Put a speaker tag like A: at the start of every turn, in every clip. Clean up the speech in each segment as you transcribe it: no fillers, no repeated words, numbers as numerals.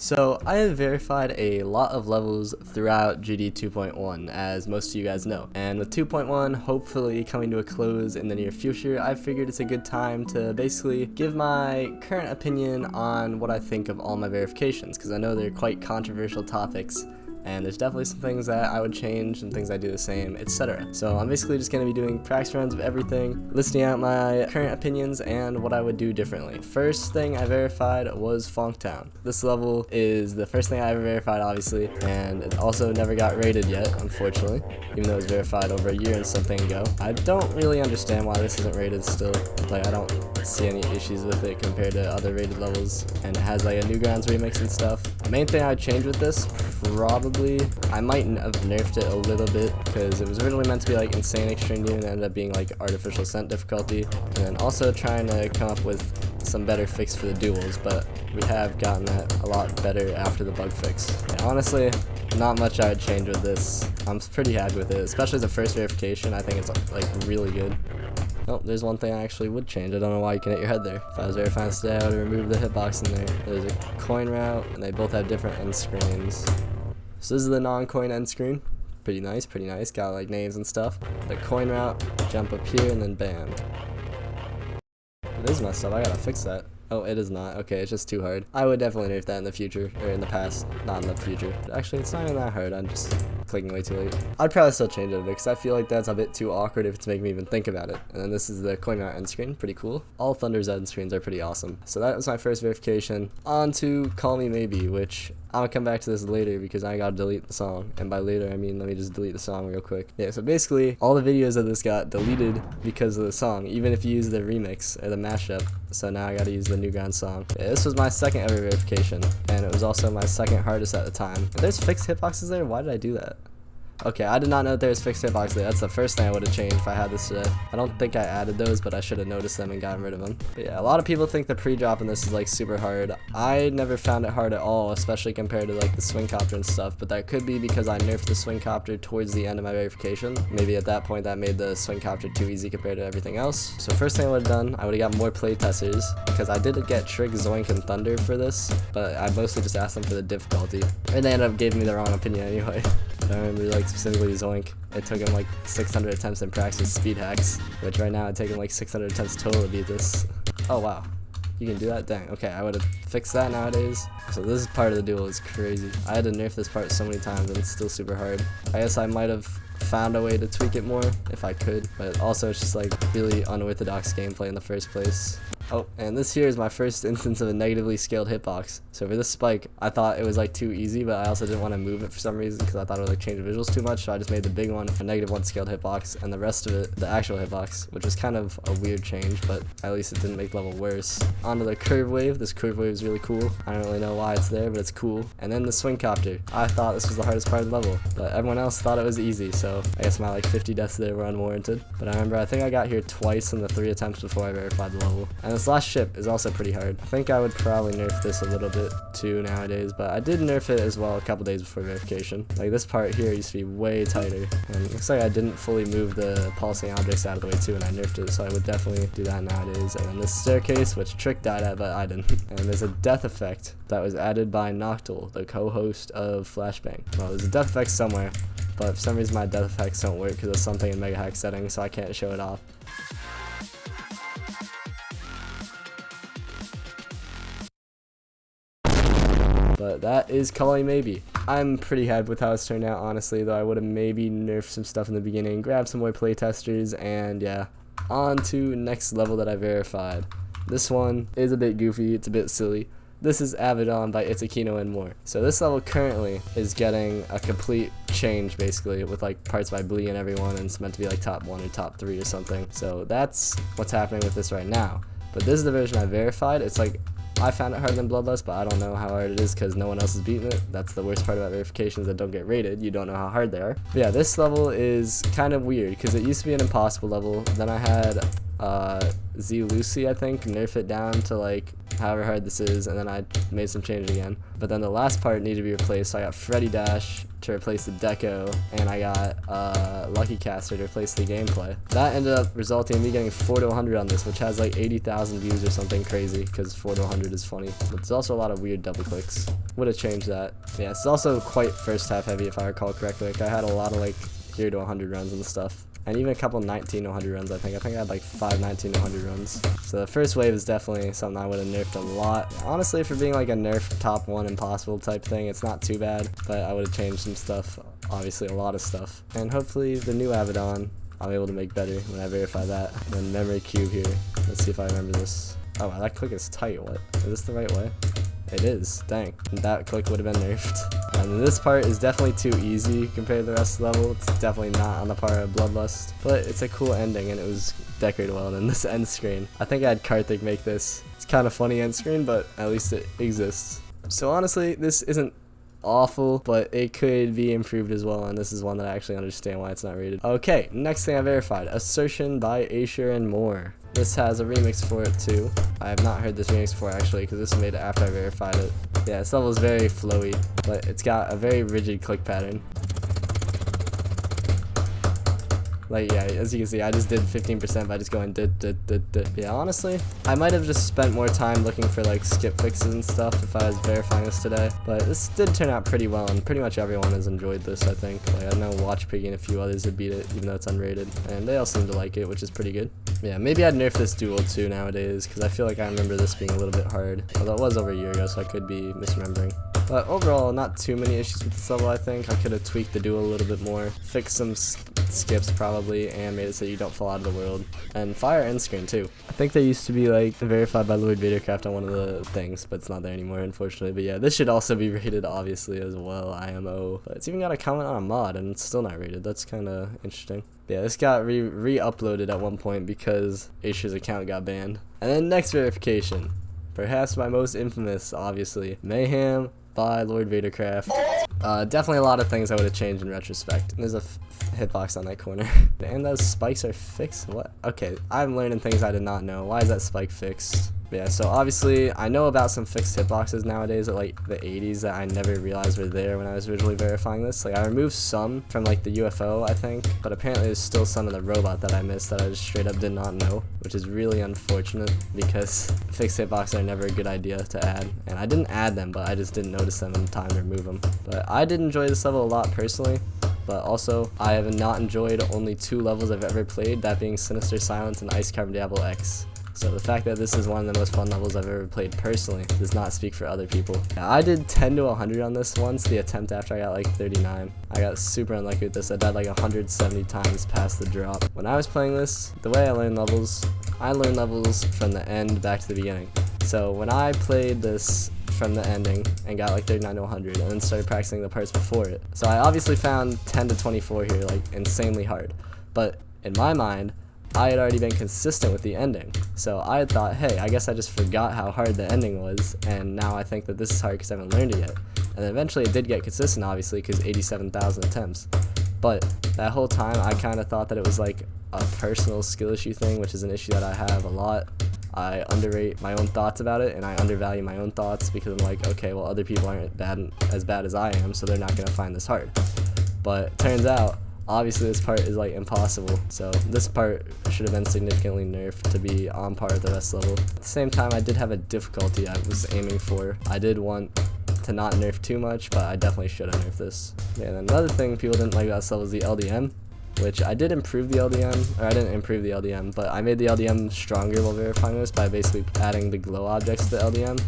A: So I have verified a lot of levels throughout GD 2.1, as most of you guys know, and with 2.1 hopefully coming to a close in the near future, I figured it's a good time to basically give my current opinion on what I think of all my verifications, because I know they're quite controversial topics, and there's definitely some things that I would change and things I do the same, etc. So I'm basically just going to be doing practice runs of everything, listing out my current opinions and what I would do differently. First thing I verified was Funktown. This level is the first thing I ever verified, obviously, and it also never got rated yet, unfortunately, even though it was verified over a year and something ago. I don't really understand why this isn't rated still. Like, I don't see any issues with it compared to other rated levels, and it has like a Newgrounds remix and stuff. The main thing I'd change with this, probably, I might have nerfed it a little bit, because it was originally meant to be like insane extreme and ended up being like artificial scent difficulty, and then also trying to come up with some better fix for the duels, but we have gotten that a lot better after the bug fix. Yeah, honestly, not much I would change with this. I'm pretty happy with it, especially as a first verification. I think it's like really good. Oh, there's one thing I actually would change. I don't know why you can hit your head there. If I was verifying today, I would remove the hitbox in there. There's a coin route, and they both have different end screens. So this is the non-coin end screen. Pretty nice, pretty nice. Got like names and stuff. The coin route, jump up here, and then bam. It is messed up. I gotta fix that. Oh, it is not. Okay, it's just too hard. I would definitely nerf that in the future, or in the past, not in the future. Actually, it's not even that hard. I'm just clicking way too late. I'd probably still change it because I feel like that's a bit too awkward if it's making me even think about it. And then this is the coin route end screen. Pretty cool. All Thunder's end screens are pretty awesome. So that was my first verification. On to Call Me Maybe, which I'm gonna come back to this later because I gotta delete the song. And by later, I mean let me just delete the song real quick. Yeah, so basically, all the videos of this got deleted because of the song, even if you use the remix or the mashup. So now I gotta use the Newgrounds song. Yeah, this was my second ever verification, and it was also my second hardest at the time. If there's fixed hitboxes there, why did I do that? Okay, I did not know that there was fixed hitbox there. That's the first thing I would have changed if I had this today. I don't think I added those, but I should have noticed them and gotten rid of them. But yeah, a lot of people think the pre-drop in this is like super hard. I never found it hard at all, especially compared to like the swing copter and stuff, but that could be because I nerfed the swing copter towards the end of my verification. Maybe at that point that made the swing copter too easy compared to everything else. So first thing I would have done, I would have got more playtesters, because I did get Trick, Zoink, and Thunder for this, but I mostly just asked them for the difficulty, and they ended up giving me the wrong opinion anyway. I remember like specifically Zoink. It took him like 600 attempts in practice with speed hacks, which right now it'd take him like 600 attempts total to beat this. Oh wow, you can do that? Dang. Okay, I would have fixed that nowadays. So this part of the duel is crazy. I had to nerf this part so many times and it's still super hard. I guess I might have found a way to tweak it more if I could, but also it's just like really unorthodox gameplay in the first place. Oh, and this here is my first instance of a negatively scaled hitbox. So for this spike, I thought it was like too easy, but I also didn't want to move it for some reason because I thought it would like change the visuals too much. So I just made the big one a -1 scaled hitbox, and the rest of it the actual hitbox, which was kind of a weird change, but at least it didn't make the level worse. Onto the curve wave. This curve wave is really cool. I don't really know why it's there, but it's cool. And then the swing copter. I thought this was the hardest part of the level, but everyone else thought it was easy. So I guess my like 50 deaths there were unwarranted. But I remember I think I got here twice in the 3 attempts before I verified the level. And this last ship is also pretty hard. I think I would probably nerf this a little bit too nowadays, but I did nerf it as well a couple days before verification. Like this part here used to be way tighter, and it looks like I didn't fully move the pulsing objects out of the way too, and I nerfed it, so I would definitely do that nowadays. And then this staircase, which Trick died at, but I didn't. And there's a death effect that was added by Noctul, the co-host of Flashbang. Well, there's a death effect somewhere, but for some reason my death effects don't work because of something in Mega Hack settings, so I can't show it off. But that is Call Me Maybe. I'm pretty happy with how it's turned out, honestly, though I would have maybe nerfed some stuff in the beginning, grabbed some more playtesters, and yeah. On to next level that I verified. This one is a bit goofy, it's a bit silly. This is Avidon by Itakino and more. So this level currently is getting a complete change, basically, with like parts by Blee and everyone, and it's meant to be like top 1 or top 3 or something. So that's what's happening with this right now. But this is the version I verified. It's like, I found it harder than Bloodlust, but I don't know how hard it is because no one else has beaten it. That's the worst part about verifications that don't get rated. You don't know how hard they are. But yeah, this level is kind of weird because it used to be an impossible level. Then I had Z Lucy, I think, nerf it down to like however hard this is, and then I made some changes again. But then the last part needed to be replaced, so I got Freddy Dash to replace the deco, and I got Lucky Caster to replace the gameplay. That ended up resulting in me getting 4 to 100 on this, which has like 80,000 views or something crazy, because 4 to 100 is funny. But there's also a lot of weird double clicks. Would have changed that. Yeah, it's also quite first half heavy if I recall correctly. Like I had a lot of like 0 to 100 runs and stuff. And even a couple 19 to 100 runs, I think. I had like 5 19 to 100 runs. So the first wave is definitely something I would have nerfed a lot. Honestly, for being like a nerf top 1 impossible type thing, it's not too bad. But I would have changed some stuff. Obviously, a lot of stuff. And hopefully the new Avidon, I'll be able to make better when I verify that. And then memory cube here. Let's see if I remember this. Oh wow, that click is tight. What? Is this the right way? It is. Dang. That click would have been nerfed. And this part is definitely too easy compared to the rest of the level. It's definitely not on the par of Bloodlust. But it's a cool ending, and it was decorated well in this end screen. I think I had Karthik make this. It's kind of funny end screen, but at least it exists. So honestly, this isn't awful, but it could be improved as well, and this is one that I actually understand why it's not rated. Okay, next thing I verified. Assertion by Asher and more. This has a remix for it too. I have not heard this remix before actually, because this was made after I verified it. Yeah, this level is very flowy, but it's got a very rigid click pattern. Like, yeah, as you can see, I just did 15% by just going Yeah, honestly, I might have just spent more time looking for like skip fixes and stuff if I was verifying this today. But this did turn out pretty well, and pretty much everyone has enjoyed this, I think. Like, I know Watch Piggy and a few others have beat it, even though it's unrated, and they all seem to like it, which is pretty good. Yeah, maybe I'd nerf this duel too nowadays, because I feel like I remember this being a little bit hard. Although it was over a year ago, so I could be misremembering. But overall, not too many issues with this level, I think. I could have tweaked the duel a little bit more, fixed some skips probably, and made it so you don't fall out of the world. And fire end screen too. I think there used to be like verified by Lord Vadercraft on one of the things, but it's not there anymore, unfortunately. But yeah, this should also be rated obviously as well, IMO. But it's even got a comment on a mod, and it's still not rated. That's kind of interesting. Yeah, this got re-uploaded at one point because Asher's account got banned. And then next verification, perhaps my most infamous, obviously, Mayhem by Lord Vadercraft. Definitely a lot of things I would have changed in retrospect. There's a hitbox on that corner. And those spikes are fixed? What? Okay, I'm learning things I did not know. Why is that spike fixed? Yeah, so obviously I know about some fixed hitboxes nowadays at like the 80s that I never realized were there when I was originally verifying this. Like I removed some from like the UFO, I think, but apparently there's still some in the robot that I missed that I just straight up did not know, which is really unfortunate because fixed hitboxes are never a good idea to add. And I didn't add them, but I just didn't notice them in time to remove them. But I did enjoy this level a lot personally. But also, I have not enjoyed only 2 levels I've ever played, that being Sinister Silence and Ice Carbon Diablo X. So the fact that this is one of the most fun levels I've ever played personally does not speak for other people. Yeah, I did 10 to 100 on this once, the attempt after I got like 39. I got super unlucky with this. I died like 170 times past the drop. When I was playing this, the way I learned levels from the end back to the beginning. So when I played this from the ending and got like 39 to 100 and then started practicing the parts before it. So I obviously found 10 to 24 here like insanely hard. But in my mind, I had already been consistent with the ending. So I had thought, hey, I guess I just forgot how hard the ending was, and now I think that this is hard because I haven't learned it yet. And then eventually it did get consistent, obviously, because 87,000 attempts. But that whole time, I kind of thought that it was like a personal skill issue thing, which is an issue that I have a lot. I underrate my own thoughts about it, and I undervalue my own thoughts because I'm like, okay, well, other people aren't as bad as I am, so they're not going to find this hard. But it turns out, obviously this part is like impossible, so this part should have been significantly nerfed to be on par with the rest level. At the same time, I did have a difficulty I was aiming for. I did want to not nerf too much, but I definitely should have nerfed this. Yeah, and another thing people didn't like about this level is the LDM, which I did improve the LDM, or I didn't improve the LDM, but I made the LDM stronger while verifying this by basically adding the glow objects to the LDM.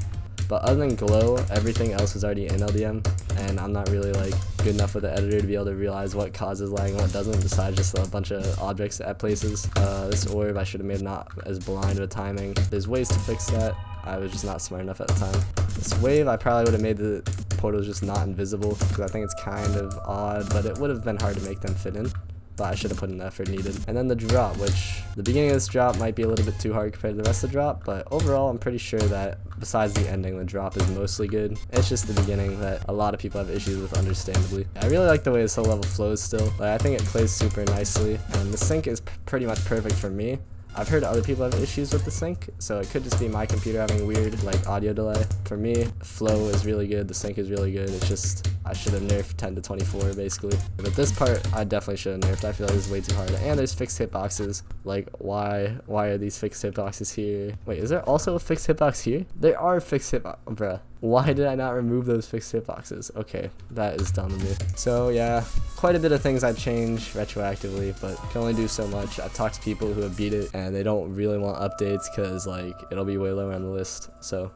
A: But other than glow, everything else was already in LDM, and I'm not really like good enough with the editor to be able to realize what causes lag and what doesn't, besides just a bunch of objects at places. This orb I should have made not as blind with timing. There's ways to fix that. I was just not smart enough at the time. This wave, I probably would have made the portals just not invisible, because I think it's kind of odd, but it would have been hard to make them fit in. But I should have put in the effort needed. And then the drop, which the beginning of this drop might be a little bit too hard compared to the rest of the drop, but overall I'm pretty sure that besides the ending, the drop is mostly good. It's just the beginning that a lot of people have issues with, understandably. I really like the way this whole level flows still. Like, I think it plays super nicely, and the sync is pretty much perfect for me. I've heard other people have issues with the sync, so it could just be my computer having weird like audio delay. For me, flow is really good, the sync is really good. It's just I should have nerfed 10 to 24 basically. But this part I definitely should have nerfed. I feel like it's way too hard. And there's fixed hitboxes. Like why are these fixed hitboxes here? Wait, is there also a fixed hitbox here? There are fixed hitboxes, bruh. Why did I not remove those fixed hitboxes? Okay, that is dumb of me. So yeah, quite a bit of things I've changed retroactively, but can only do so much. I've talked to people who have beat it and they don't really want updates because like it'll be way lower on the list. So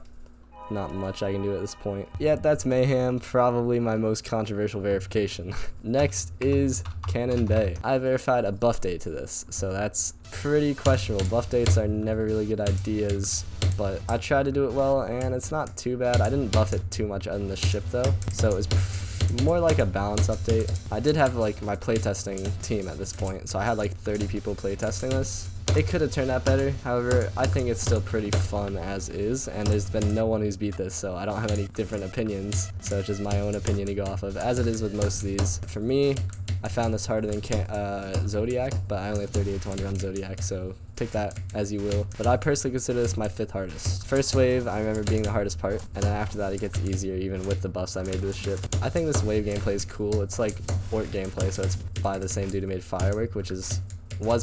A: not much I can do at this point. Yeah, that's Mayhem, probably my most controversial verification. Next is Canon Bay. I verified a buff date to this, so that's pretty questionable. Buff dates are never really good ideas, but I tried to do it well and it's not too bad. I didn't buff it too much on the ship though, so it was more like a balance update. I did have like my playtesting team at this point, so I had like 30 people playtesting this. It could have turned out better, however, I think it's still pretty fun as is, and there's been no one who's beat this, so I don't have any different opinions, so it's just my own opinion to go off of, as it is with most of these. For me, I found this harder than Zodiac, but I only have 38 to 100 on Zodiac, so take that as you will. But I personally consider this my 5th hardest. First wave, I remember being the hardest part, and then after that it gets easier even with the buffs I made to the ship. I think this wave gameplay is cool. It's like Ort gameplay, so it's by the same dude who made Firework, which was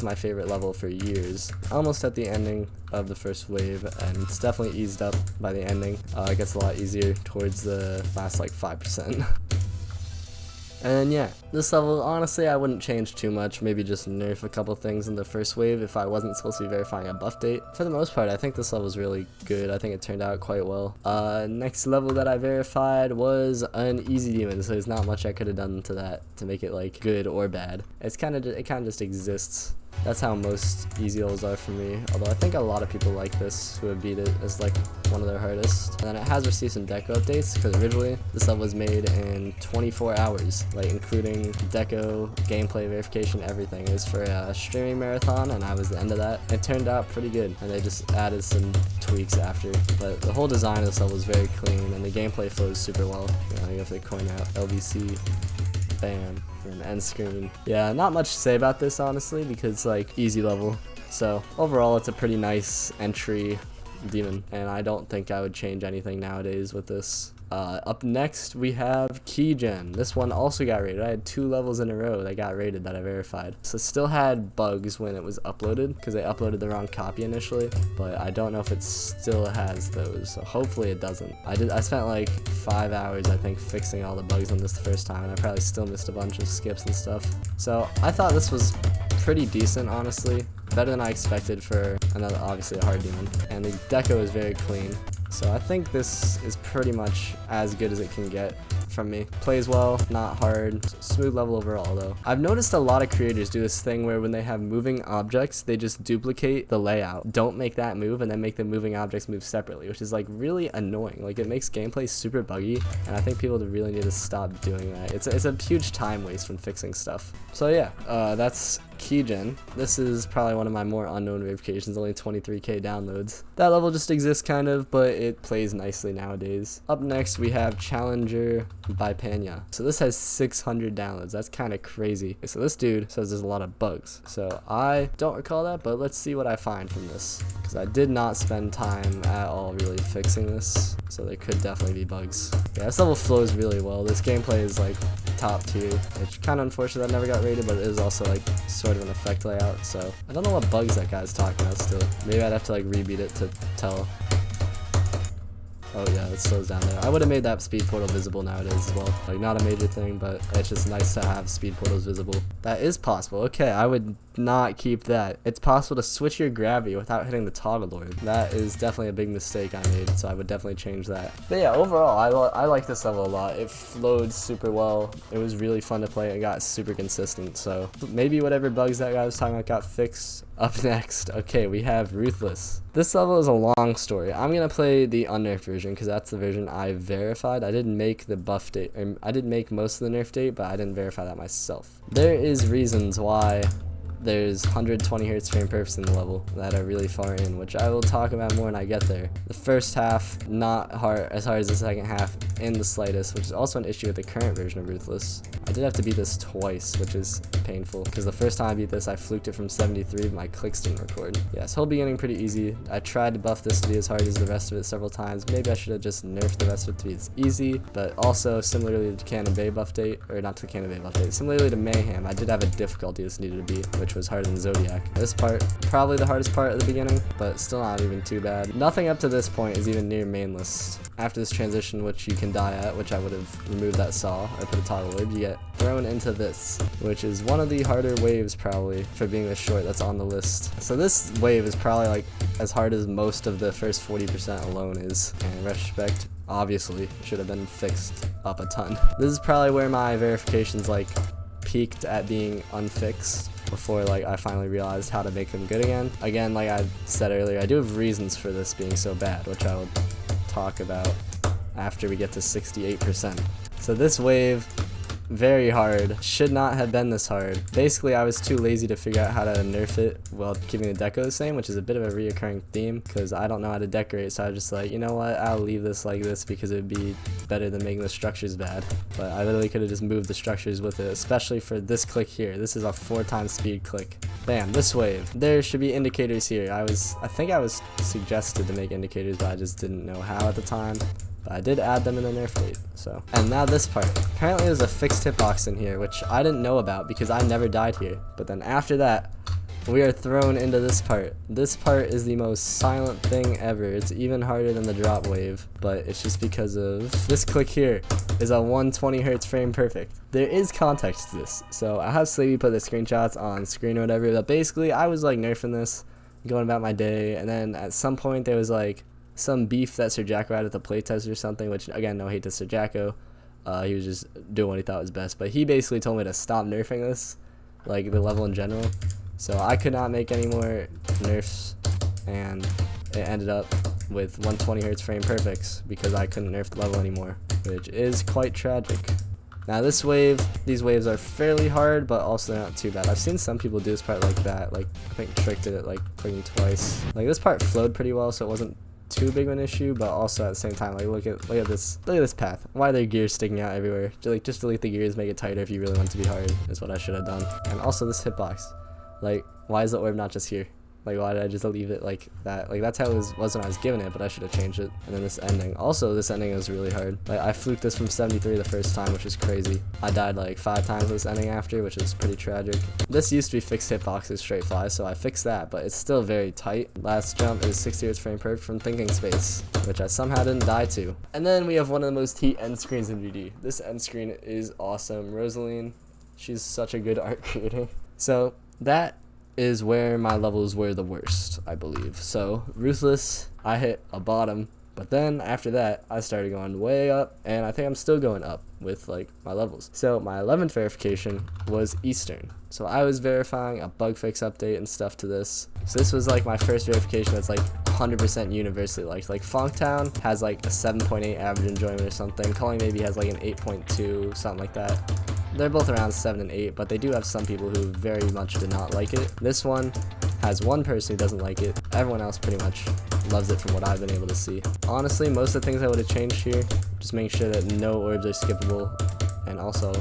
A: my favorite level for years. Almost at the ending of the first wave, and it's definitely eased up by the ending. It gets a lot easier towards the last like 5%. And yeah, this level, honestly, I wouldn't change too much, maybe just nerf a couple things in the first wave if I wasn't supposed to be verifying a buff date. For the most part, I think this level is really good. I think it turned out quite well. Next level that I verified was an easy demon, so there's not much I could have done to that to make it like good or bad. It kind of just exists. That's how most easy levels are for me, although I think a lot of people like this who have beat it as like one of their hardest. And then it has received some deco updates, because originally this level was made in 24 hours, like including deco, gameplay verification, everything. It was for a streaming marathon, and I was the end of that. It turned out pretty good, and they just added some tweaks after. But the whole design of this level is very clean, and the gameplay flows super well. You have to coin out LBC. Bam, and end screen. Yeah, not much to say about this honestly, because like easy level. So overall it's a pretty nice entry demon, and I don't think I would change anything nowadays with this. Up next we have Keyen. This one also got rated. I had 2 levels in a row that got rated that I verified. So it still had bugs when it was uploaded, because they uploaded the wrong copy initially, but I don't know if it still has those, so hopefully it doesn't. I spent like 5 hours I think fixing all the bugs on this the first time, and I probably still missed a bunch of skips and stuff. So I thought this was pretty decent honestly, better than I expected for another obviously a hard demon, and the deco is very clean. So I think this is pretty much as good as it can get from me. Plays well, not hard, smooth level overall though. I've noticed a lot of creators do this thing where when they have moving objects, they just duplicate the layout. Don't make that move and then make the moving objects move separately, which is like really annoying. Like it makes gameplay super buggy, and I think people really need to stop doing that. It's a huge time waste when fixing stuff. So yeah, that's Keyen. This is probably one of my more unknown verifications, only 23k downloads. That level just exists kind of, but it plays nicely nowadays. Up next we have Challenger by Panya. So this has 600 downloads. That's kind of crazy. So this dude says there's a lot of bugs. So I don't recall that, but let's see what I find from this, because I did not spend time at all really fixing this, so there could definitely be bugs. Yeah, this level flows really well. This gameplay is like top tier, which kind of unfortunate that never got rated, but it is also like sort of an effect layout, so I don't know what bugs that guy's talking about still. Maybe I'd have to like rebeat it to tell. Oh yeah, it slows down there. I would have made that speed portal visible nowadays as well. Like not a major thing, but it's just nice to have speed portals visible. That is possible. Okay, I would not keep that. It's possible to switch your gravity without hitting the toggle orb. That is definitely a big mistake I made, so I would definitely change that. But yeah, overall, I like this level a lot. It flowed super well. It was really fun to play. It got super consistent, so maybe whatever bugs that guy was talking about got fixed. Up next, okay, we have Ruthless. This level is a long story. I'm gonna play the unnerfed version because that's the version I verified. I didn't make the buff date, or I did make most of the nerf date, but I didn't verify that myself. There is reasons why there's 120 Hz frame perfs in the level that are really far in, which I will talk about more when I get there. The first half, not hard as hard as the second half, in the slightest, which is also an issue with the current version of Ruthless. I did have to beat this twice, which is painful, because the first time I beat this, I fluked it from 73, but my clicks didn't record. Yes, whole beginning pretty easy. I tried to buff this to be as hard as the rest of it several times. Maybe I should have just nerfed the rest of it to be as easy, but also similarly to Canon Bay buff date, or not to Canon Bay buff date, similarly to Mayhem, I did have a difficulty this needed to be, which was harder than Zodiac. This part, probably the hardest part at the beginning, but still not even too bad. Nothing up to this point is even near mainless. After this transition, which you can die at, which I would have removed that saw, I put a toggle orb, you get thrown into this, which is one of the harder waves probably for being this short that's on the list. So this wave is probably like as hard as most of the first 40% alone is, and in retrospect, obviously should have been fixed up a ton. This is probably where my verifications like peaked at being unfixed before like I finally realized how to make them good again. Again, like I said earlier, I do have reasons for this being so bad, which I will talk about after we get to 68%. So this wave, very hard, should not have been this hard. Basically, I was too lazy to figure out how to nerf it while keeping the deco the same, which is a bit of a reoccurring theme because I don't know how to decorate, so I was just like, you know what, I'll leave this like this because it would be better than making the structures bad. But I literally could have just moved the structures with it, especially for this click here. This is a 4x speed click. Bam, this wave. There should be indicators here. I think I was suggested to make indicators, but I just didn't know how at the time. But I did add them in the nerf date, so. And now this part. Apparently there's a fixed hitbox in here, which I didn't know about because I never died here. But then after that, we are thrown into this part. This part is the most silent thing ever. It's even harder than the drop wave, but it's just because of this click here is a 120 hertz frame perfect. There is context to this, so I have Slavey put the screenshots on screen or whatever, but basically I was like nerfing this, going about my day, and then at some point there was like some beef that Sir Jacko had at the playtest or something, which again, no hate to Sir Jacko. He was just doing what he thought was best, but he basically told me to stop nerfing this, like the level in general. So I could not make any more nerfs, and it ended up with 120 hertz frame perfects because I couldn't nerf the level anymore, which is quite tragic. Now this wave, these waves are fairly hard, but also not too bad. I've seen some people do this part like that, like I think Trick did it like clicking twice. Like this part flowed pretty well, so it wasn't too big of an issue, but also at the same time, like look at this path. Why are there gears sticking out everywhere? Just delete the gears, make it tighter if you really want it to be hard, is what I should have done. And also this hitbox, like why is the orb not just here? Like why did I just leave it like that? Like that's how it was when I was given it, but I should have changed it. And then this ending, also this ending is really hard. Like I fluked this from 73 the first time, which is crazy. I died like 5 times this ending after, which is pretty tragic. This used to be fixed hitboxes straight fly, so I fixed that, but it's still very tight. Last jump is 60 hertz frame perfect from thinking space, which I somehow didn't die to. And then we have one of the most heat end screens in VD. This end screen is awesome. Rosaline, she's such a good art creator. So that is where my levels were the worst, I believe. So Ruthless, I hit a bottom, but then after that I started going way up, and I think I'm still going up with like my levels. So my 11th verification was Eastern, so I was verifying a bug fix update and stuff to this. So this was like my first verification that's like 100% universally liked. Like Funktown has like a 7.8 average enjoyment or something. Calling maybe has like an 8.2, something like that. They're both around 7 and 8, but they do have some people who very much do not like it. This one has one person who doesn't like it. Everyone else pretty much loves it from what I've been able to see. Honestly, most of the things I would have changed here, just making sure that no orbs are skippable, and also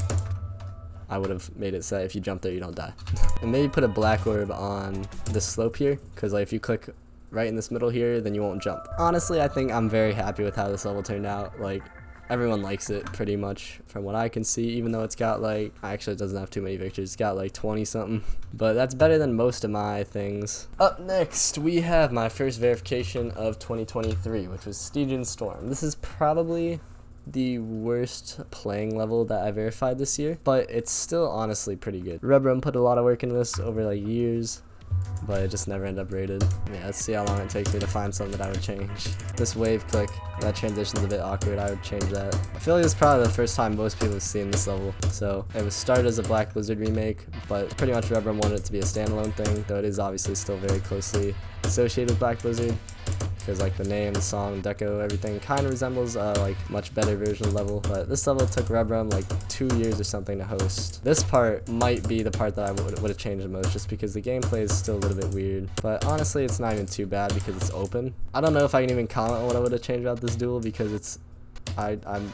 A: I would have made it so that if you jump there, you don't die. And maybe put a black orb on this slope here, because like if you click right in this middle here, then you won't jump. Honestly, I think I'm very happy with how this level turned out. Like, everyone likes it pretty much from what I can see, even though it's got like, actually it doesn't have too many victories, it's got like 20 something, but that's better than most of my things. Up next, we have my first verification of 2023, which was Stygian Storm. This is probably the worst playing level that I verified this year, but it's still honestly pretty good. Rubrum put a lot of work into this over like years, but it just never ended up rated. Yeah, let's see how long it takes me to find something that I would change. This wave click, that transition's a bit awkward, I would change that. I feel like this is probably the first time most people have seen this level. So it was started as a Black Blizzard remake, but pretty much Rubrum wanted it to be a standalone thing, though it is obviously still very closely associated with Black Blizzard, because like the name, the song, deco, everything kind of resembles like much better version of the level. But this level took Rubrum like 2 years or something to host. This part might be the part that I would have changed the most, just because the gameplay is still a little bit weird. But honestly, it's not even too bad because it's open. I don't know if I can even comment on what I would have changed about this duel, because I'm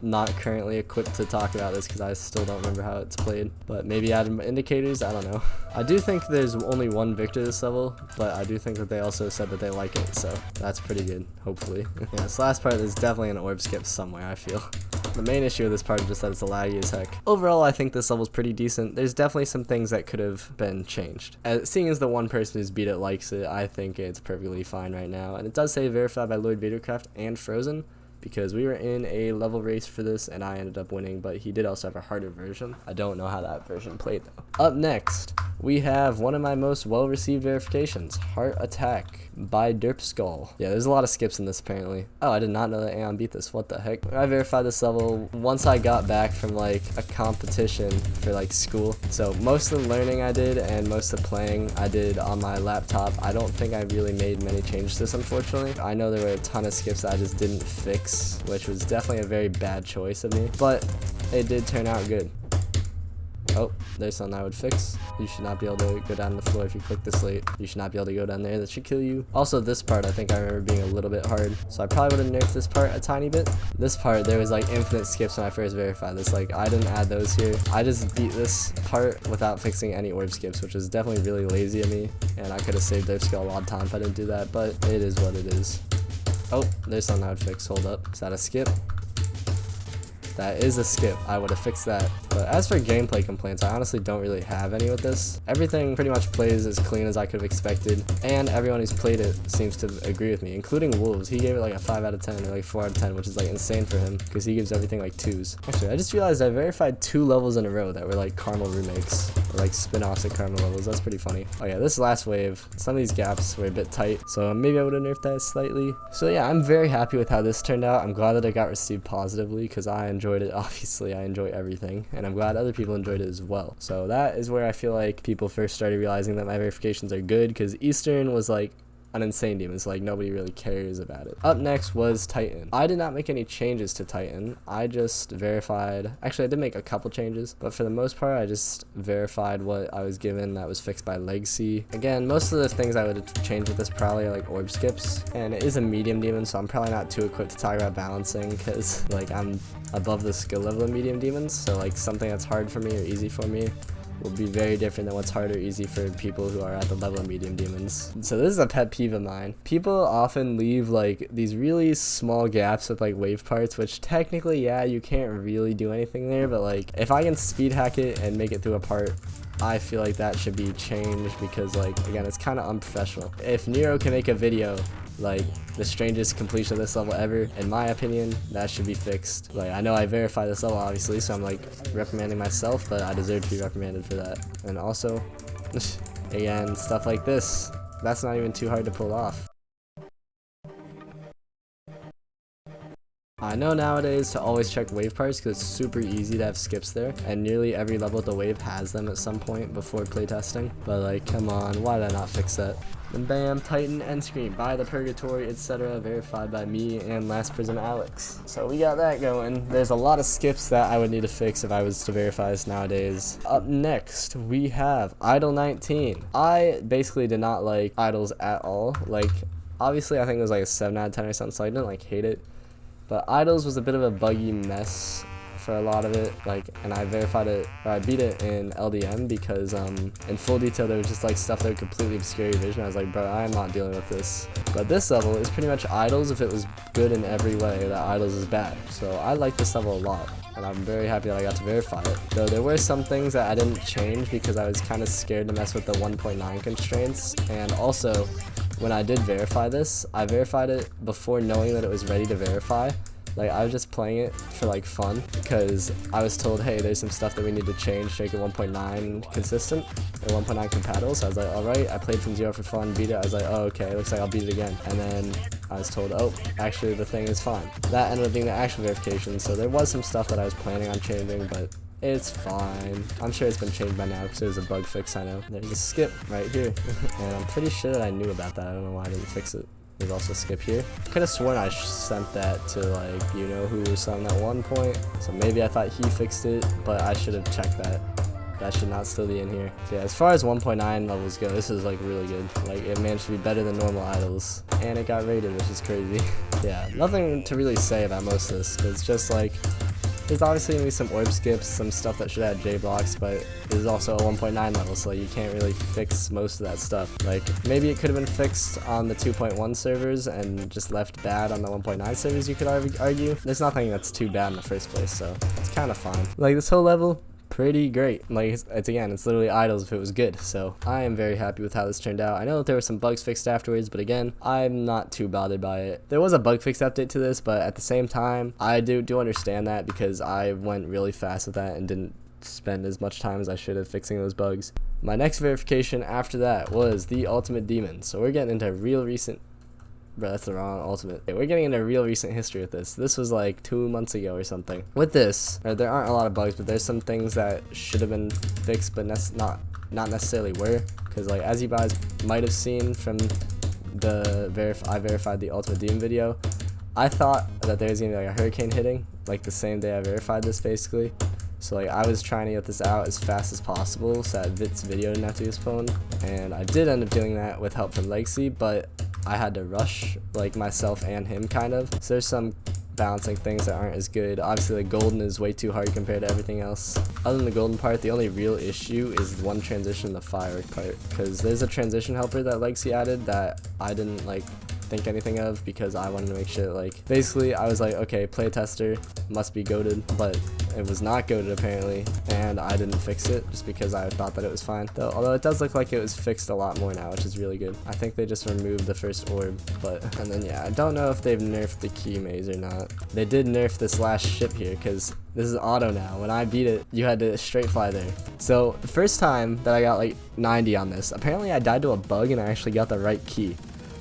A: not currently equipped to talk about this because I still don't remember how it's played, but maybe add indicators, I don't know. I do think there's only one victor this level, but I do think that they also said that they like it, so that's pretty good, hopefully. Yeah, this last part is definitely an orb skip somewhere, I feel. The main issue with this part is just that it's laggy as heck. Overall, I think this level's pretty decent. There's definitely some things that could have been changed. Seeing as the one person who's beat it likes it, I think it's perfectly fine right now. And it does say verified by Lord Vadercraft and Frozen, because we were in a level race for this and I ended up winning, but he did also have a harder version. I don't know how that version played though. Up next, we have one of my most well-received verifications, Heart Attack by Derp Skull. Yeah, there's a lot of skips in this apparently. Oh, I did not know that Aeon beat this. What the heck? I verified this level once I got back from like a competition for like school. So most of the learning I did and most of the playing I did on my laptop. I don't think I really made many changes to this, unfortunately. I know there were a ton of skips that I just didn't fix, which was definitely a very bad choice of me, but it did turn out good. Oh, there's something I would fix. You should not be able to go down the floor if you click this late. You should not be able to go down there. That should kill you. Also, this part I think I remember being a little bit hard, so I probably would have nerfed this part a tiny bit. This part, there was like infinite skips when I first verified this. Like, I didn't add those here. I just beat this part without fixing any orb skips, which is definitely really lazy of me, and I could have saved their skill a lot of time if I didn't do that, but it is what it is. Oh, there's something I would fix. Hold up. Is that a skip? That is a skip. I would have fixed that. But as for gameplay complaints, I honestly don't really have any with this. Everything pretty much plays as clean as I could have expected, and everyone who's played it seems to agree with me, including Wolves. He gave it like a 5 out of 10 or like 4 out of 10, which is like insane for him because he gives everything like 2s. Actually, I just realized I verified 2 levels in a row that were like Carmel remakes, or like spin-offs of Carmel levels. That's pretty funny. Oh yeah, this last wave, some of these gaps were a bit tight, so maybe I would have nerfed that slightly. So yeah, I'm very happy with how this turned out. I'm glad that it got received positively because I enjoyed it. Obviously, I enjoy everything, and I'm glad other people enjoyed it as well. So that is where I feel like people first started realizing that my verifications are good, because Eastern was like an insane demon, so like nobody really cares about it. Up next was Titan. I did not make any changes to Titan. I just verified, actually I did make a couple changes, but for the most part I just verified what I was given that was fixed by Legacy. Again, most of the things I would have changed with this probably are like orb skips, and it is a medium demon, so I'm probably not too equipped to talk about balancing because like I'm above the skill level of medium demons, so like something that's hard for me or easy for me will be very different than what's hard or easy for people who are at the level of medium demons. So this is a pet peeve of mine. People often leave like these really small gaps with like wave parts, which technically, yeah, you can't really do anything there, but like if I can speed hack it and make it through a part, I feel like that should be changed because like, again, it's kind of unprofessional. If Nero can make a video like the strangest completion of this level ever, in my opinion, that should be fixed. Like, I know I verified this level obviously, so I'm like reprimanding myself, but I deserve to be reprimanded for that. And also, again, stuff like this, that's not even too hard to pull off. I know nowadays to always check wave parts because it's super easy to have skips there, and nearly every level of the wave has them at some point before playtesting, but like, come on, why did I not fix that? Then bam, Titan end screen by the Purgatory, etc. verified by me and Last Prism Alex. So we got that going. There's a lot of skips that I would need to fix if I was to verify this nowadays. Up next, we have Idol 19. I basically did not like Idols at all. Like, obviously I think it was like a 7 out of 10 or something, so I didn't like hate it. But Idols was a bit of a buggy mess for a lot of it, like, and I verified it, or I beat it in LDM because in full detail there was just like stuff that would completely obscure your vision. I was like, bro, I am not dealing with this. But this level is pretty much Idols if it was good in every way that Idols is bad. So I like this level a lot, and I'm very happy that I got to verify it. Though there were some things that I didn't change because I was kind of scared to mess with the 1.9 constraints, and also when I did verify this, I verified it before knowing that it was ready to verify. Like, I was just playing it for like fun because I was told, hey, there's some stuff that we need to change to make it 1.9 consistent or 1.9 compatible. So I was like, alright, I played from 0 for fun, beat it. I was like, oh, okay, looks like I'll beat it again. And then I was told, oh, actually the thing is fine. That ended up being the actual verification, so there was some stuff that I was planning on changing, but it's fine. I'm sure it's been changed by now because there's a bug fix, I know. There's a skip right here. And I'm pretty sure that I knew about that. I don't know why I didn't fix it. There's also a skip here. Could have sworn I sent that to like, you know who or something at one point. So maybe I thought he fixed it, but I should have checked that. That should not still be in here. So yeah, as far as 1.9 levels go, this is like really good. Like, it managed to be better than normal Idols. And it got rated, which is crazy. Yeah, nothing to really say about most of this, because it's just like There's obviously going to be some orb skips, some stuff that should have J blocks, but this is also a 1.9 level, so you can't really fix most of that stuff. Like, maybe it could have been fixed on the 2.1 servers and just left bad on the 1.9 servers, you could argue. There's nothing that's too bad in the first place, so it's kind of fine. Like, this whole level, pretty great. Like, it's literally idols if it was good, so I am very happy with how this turned out. I know that there were some bugs fixed afterwards, but again, I'm not too bothered by it. There was a bug fix update to this, but at the same time, I do understand that because I went really fast with that and didn't spend as much time as I should have fixing those bugs. My next verification after that was the ultimate demon, so we're getting into real recent. Bro, that's the wrong ultimate. We're getting into real recent history with this. This was like 2 months ago or something. With this, there aren't a lot of bugs, but there's some things that should have been fixed, but not necessarily were. Because like, as you guys might have seen from the I verified the ultimate demon video, I thought that there was gonna be like a hurricane hitting, like the same day I verified this basically. So like, I was trying to get this out as fast as possible so that this video didn't have to be postponed, and I did end up doing that with help from Legacy, but I had to rush, like, myself and him kind of. So there's some balancing things that aren't as good. Obviously the golden is way too hard compared to everything else. Other than the golden part, the only real issue is the one transition, the firework part, because there's a transition helper that Legacy added that I didn't like think anything of because I wanted to make sure, like, basically I was like, okay, playtester must be goated, but it was not goated apparently, and I didn't fix it just because I thought that it was fine. Though, although it does look like it was fixed a lot more now, which is really good. I think they just removed the first orb, and then yeah, I don't know if they've nerfed the key maze or not. They did nerf this last ship here because this is auto now. When I beat it, you had to straight fly there. So the first time that I got like 90 on this, apparently I died to a bug and I actually got the right key.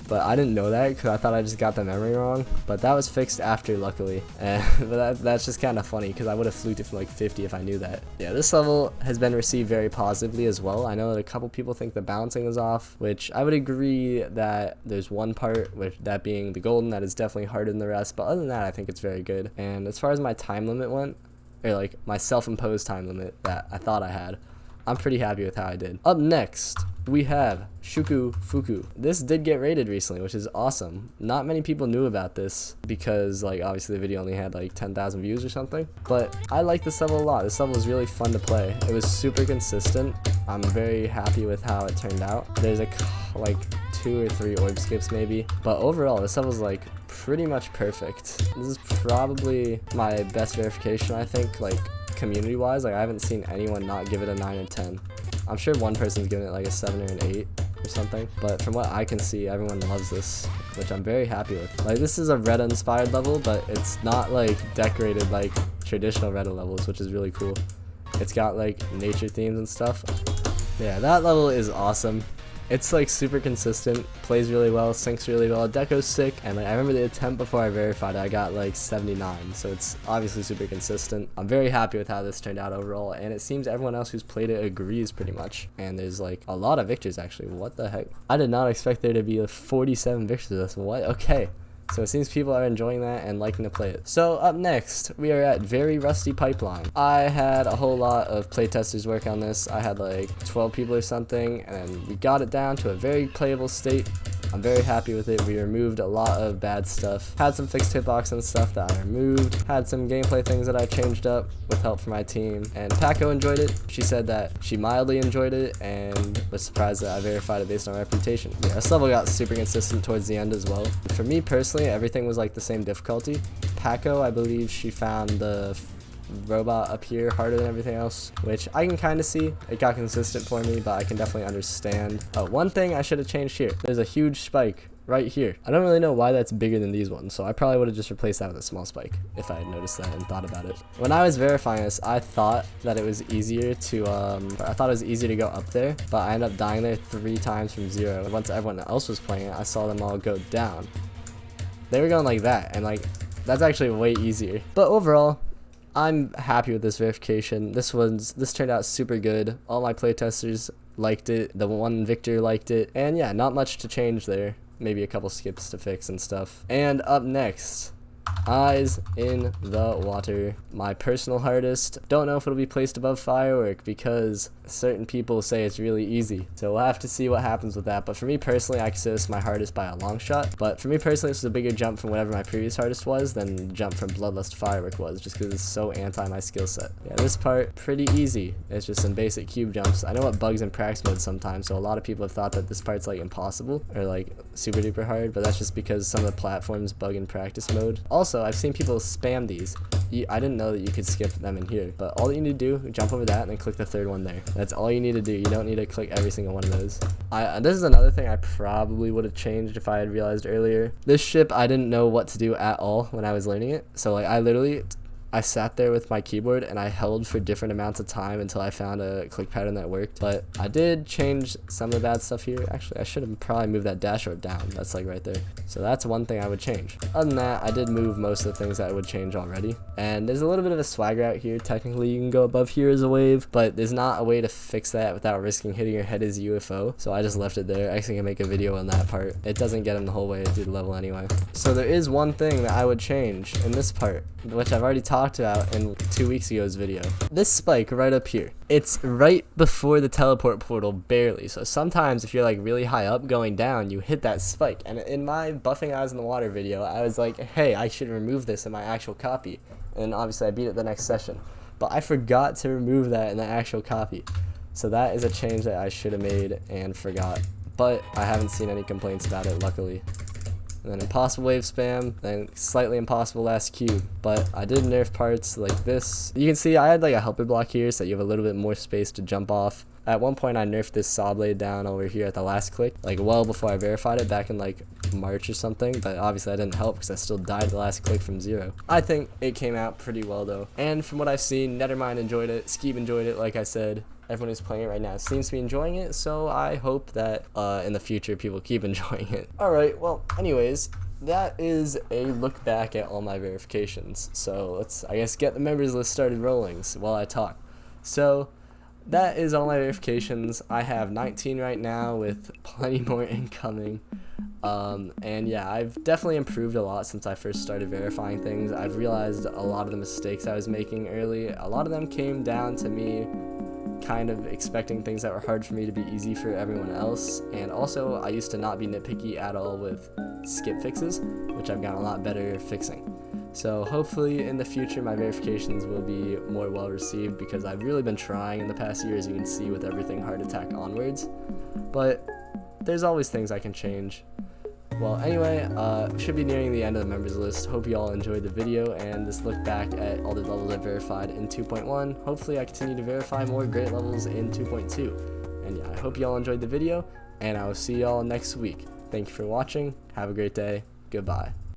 A: But I didn't know that because I thought I just got the memory wrong. But that was fixed after, luckily. But that's just kind of funny because I would have fluked it from like 50 if I knew that. Yeah, this level has been received very positively as well. I know that a couple people think the balancing is off, which I would agree that there's one part, with that being the golden, that is definitely harder than the rest. But other than that, I think it's very good. And as far as my time limit went, or like my self-imposed time limit that I thought I had, I'm pretty happy with how I did. Up next, we have Shuku Fuku. This did get rated recently, which is awesome. Not many people knew about this because, like, obviously the video only had like 10,000 views or something. But I like this level a lot. This level was really fun to play. It was super consistent. I'm very happy with how it turned out. There's like 2 or 3 orb skips maybe, but overall this level's like pretty much perfect. This is probably my best verification, I think, like community wise. Like, I haven't seen anyone not give it a 9 or 10. I'm sure one person's giving it like a 7 or an 8 or something, but from what I can see, everyone loves this, which I'm very happy with. Like, this is a Retta inspired level, but it's not like decorated like traditional Retta levels, which is really cool. It's got like nature themes and stuff. Yeah, that level is awesome. It's like super consistent, plays really well, syncs really well, deco's sick, and like I remember the attempt before I verified it, I got like 79, so it's obviously super consistent. I'm very happy with how this turned out overall, and it seems everyone else who's played it agrees pretty much. And there's like a lot of victors actually. What the heck? I did not expect there to be 47 victors. What? Okay. So it seems people are enjoying that and liking to play it. So up next, we are at Very Rusty Pipeline. I had a whole lot of playtesters work on this. I had like 12 people or something, and we got it down to a very playable state. I'm very happy with it. We removed a lot of bad stuff. Had some fixed hitbox and stuff that I removed. Had some gameplay things that I changed up with help from my team. And Paco enjoyed it. She said that she mildly enjoyed it and was surprised that I verified it based on reputation. Yeah, this level got super consistent towards the end as well. For me personally, everything was like the same difficulty. Paco, I believe she found the robot up here harder than everything else, which I can kind of see. It got consistent for me, but I can definitely understand. Oh, one thing I should have changed here. There's a huge spike right here. I don't really know why that's bigger than these ones, so I probably would have just replaced that with a small spike if I had noticed that and thought about it. When I was verifying this, I thought that it was easier to go up there, but I ended up dying there 3 times from 0. Once everyone else was playing it, I saw them all go down. They were going like that, and like that's actually way easier. But overall, I'm happy with this verification. This turned out super good. All my playtesters liked it. The one Victor liked it. And yeah, not much to change there. Maybe a couple skips to fix and stuff. And up next, Eyes in the water. My personal hardest, don't know if it'll be placed above firework because certain people say it's really easy, so we'll have to see what happens with that. But for me personally, I consider this my hardest by a long shot. But for me personally, this is a bigger jump from whatever my previous hardest was than the jump from Bloodlust to firework was, just because it's so anti my skill set. Yeah, this part pretty easy. It's just some basic cube jumps. I know it bugs in practice mode sometimes, so a lot of people have thought that this part's like impossible or like super duper hard, but that's just because some of the platforms bug in practice mode. Also, I've seen people spam these. I didn't know that you could skip them in here, but all you need to do, jump over that and then click the third one there. That's all you need to do. You don't need to click every single one of those. This is another thing I probably would have changed if I had realized earlier. This ship, I didn't know what to do at all when I was learning it. So like I sat there with my keyboard and I held for different amounts of time until I found a click pattern that worked. But I did change some of the bad stuff here. Actually, I should have probably moved that dashboard down. That's like right there. So that's one thing I would change. Other than that, I did move most of the things that I would change already. And there's a little bit of a swagger out here. Technically, you can go above here as a wave, but there's not a way to fix that without risking hitting your head as a UFO. So I just left it there. I actually can make a video on that part. It doesn't get him the whole way through the level anyway. So there is one thing that I would change in this part, which I've already talked about in 2 weeks ago's video. This spike right up here, it's right before the teleport portal, barely. So sometimes if you're like really high up going down, you hit that spike. And in my buffing eyes in the water video, I was like, hey, I should remove this in my actual copy. And obviously I beat it the next session, but I forgot to remove that in the actual copy. So that is a change that I should have made and forgot, but I haven't seen any complaints about it, luckily. And then impossible wave spam, then slightly impossible last cube. But I did nerf parts like this. You can see I had like a helper block here so you have a little bit more space to jump off. At one point I nerfed this saw blade down over here at the last click, like well before I verified it back in like March or something, but obviously that didn't help because I still died the last click from 0. I think it came out pretty well though. And from what I've seen, Nethermind enjoyed it, Skeeb enjoyed it, like I said. Everyone who's playing it right now seems to be enjoying it, so I hope that in the future people keep enjoying it. Alright, well, anyways, that is a look back at all my verifications. So let's, I guess, get the members list started rolling while I talk. So that is all my verifications. I have 19 right now with plenty more incoming. And yeah, I've definitely improved a lot since I first started verifying things. I've realized a lot of the mistakes I was making early, a lot of them came down to me kind of expecting things that were hard for me to be easy for everyone else. And also, I used to not be nitpicky at all with skip fixes, which I've gotten a lot better fixing. So hopefully in the future my verifications will be more well received, because I've really been trying in the past year, as you can see with everything heart attack onwards. But there's always things I can change. Well, anyway, should be nearing the end of the members list. Hope you all enjoyed the video and this look back at all the levels I verified in 2.1. Hopefully I continue to verify more great levels in 2.2. And yeah, I hope you all enjoyed the video, and I will see you all next week. Thank you for watching. Have a great day. Goodbye.